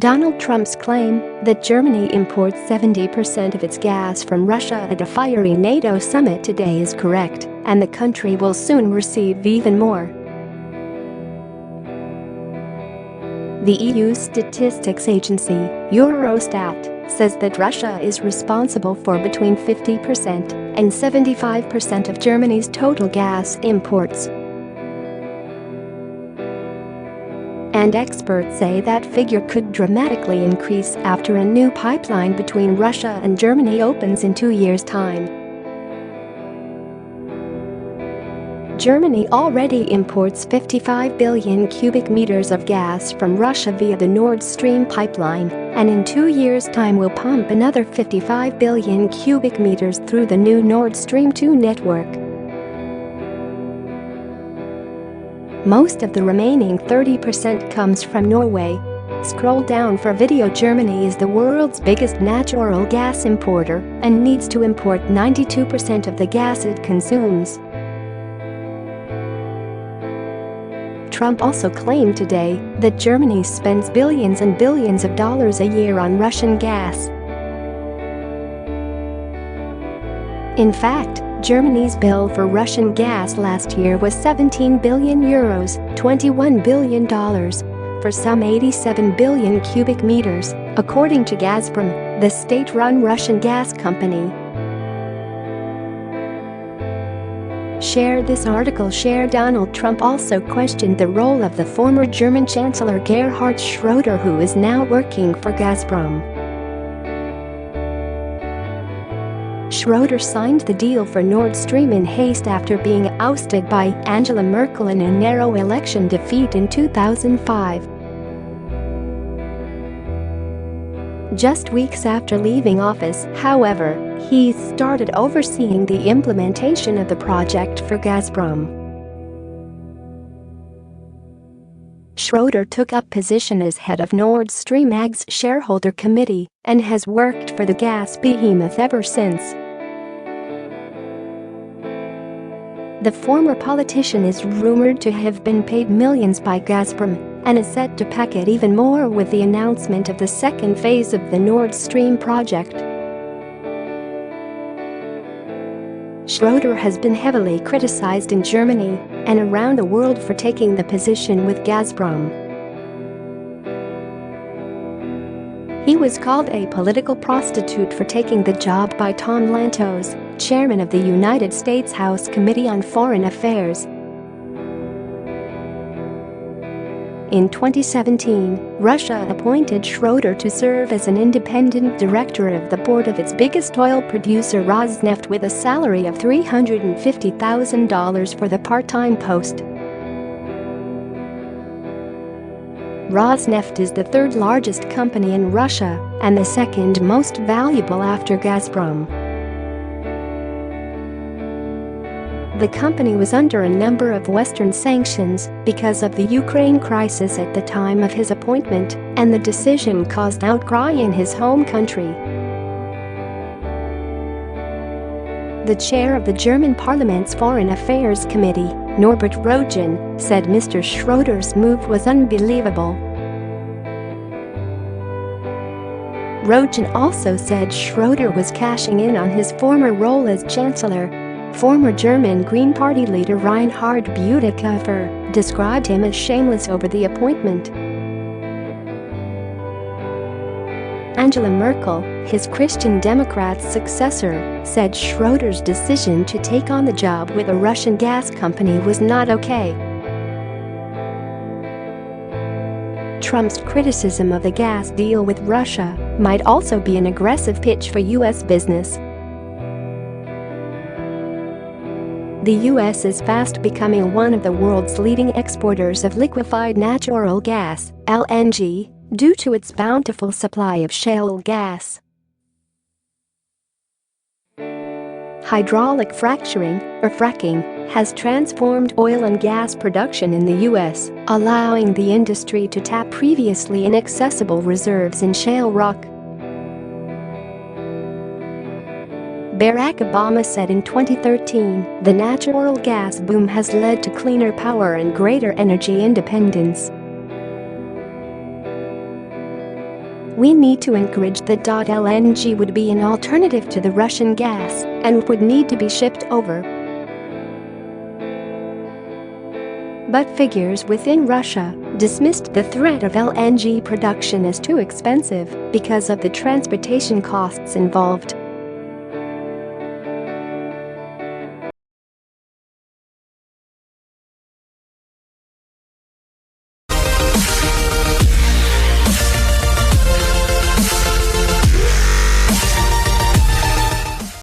Donald Trump's claim that Germany imports 70% of its gas from Russia at a fiery NATO summit today is correct, and the country will soon receive even more. The EU statistics agency, Eurostat, says that Russia is responsible for between 50% and 75% of Germany's total gas imports. And experts say that figure could dramatically increase after a new pipeline between Russia and Germany opens in 2 years' time. Germany already imports 55 billion cubic meters of gas from Russia via the Nord Stream pipeline, and in 2 years' time will pump another 55 billion cubic meters through the new Nord Stream 2 network. Most of the remaining 30% comes from Norway. Scroll down for video. Germany is the world's biggest natural gas importer and needs to import 92% of the gas it consumes. Trump also claimed today that Germany spends billions and billions of dollars a year on Russian gas. In fact, Germany's bill for Russian gas last year was 17 billion euros, $21 billion, for some 87 billion cubic meters, according to Gazprom, the state-run Russian gas company. Share this article. Share. Donald Trump also questioned the role of the former German Chancellor Gerhard Schroeder, who is now working for Gazprom. Schroeder signed the deal for Nord Stream in haste after being ousted by Angela Merkel in a narrow election defeat in 2005. Just weeks after leaving office, however, he started overseeing the implementation of the project for Gazprom. Schroeder took up position as head of Nord Stream AG's shareholder committee and has worked for the gas behemoth ever since. The former politician is rumored to have been paid millions by Gazprom and is set to pack it even more with the announcement of the second phase of the Nord Stream project. Schroeder has been heavily criticized in Germany and around the world for taking the position with Gazprom. He was called a political prostitute for taking the job by Tom Lantos, chairman of the United States House Committee on Foreign Affairs. In 2017, Russia appointed Schroeder to serve as an independent director of the board of its biggest oil producer Rosneft with a salary of $350,000 for the part-time post. Rosneft is the third largest company in Russia and the second most valuable after Gazprom. The company was under a number of Western sanctions because of the Ukraine crisis at the time of his appointment, and the decision caused outcry in his home country. The chair of the German parliament's Foreign Affairs Committee, Norbert Röttgen, said Mr. Schroeder's move was unbelievable. Röttgen also said Schroeder was cashing in on his former role as chancellor. Former German Green Party leader Reinhard Bütikofer described him as shameless over the appointment. Angela Merkel, his Christian Democrats' successor, said Schroeder's decision to take on the job with a Russian gas company was not okay. Trump's criticism of the gas deal with Russia might also be an aggressive pitch for U.S. business. The U.S. is fast becoming one of the world's leading exporters of liquefied natural gas, LNG, due to its bountiful supply of shale gas. Hydraulic fracturing, or fracking, has transformed oil and gas production in the U.S., allowing the industry to tap previously inaccessible reserves in shale rock. Barack Obama said in 2013, the natural gas boom has led to cleaner power and greater energy independence. We need to encourage that. LNG would be an alternative to the Russian gas and would need to be shipped over. But figures within Russia dismissed the threat of LNG production as too expensive because of the transportation costs involved.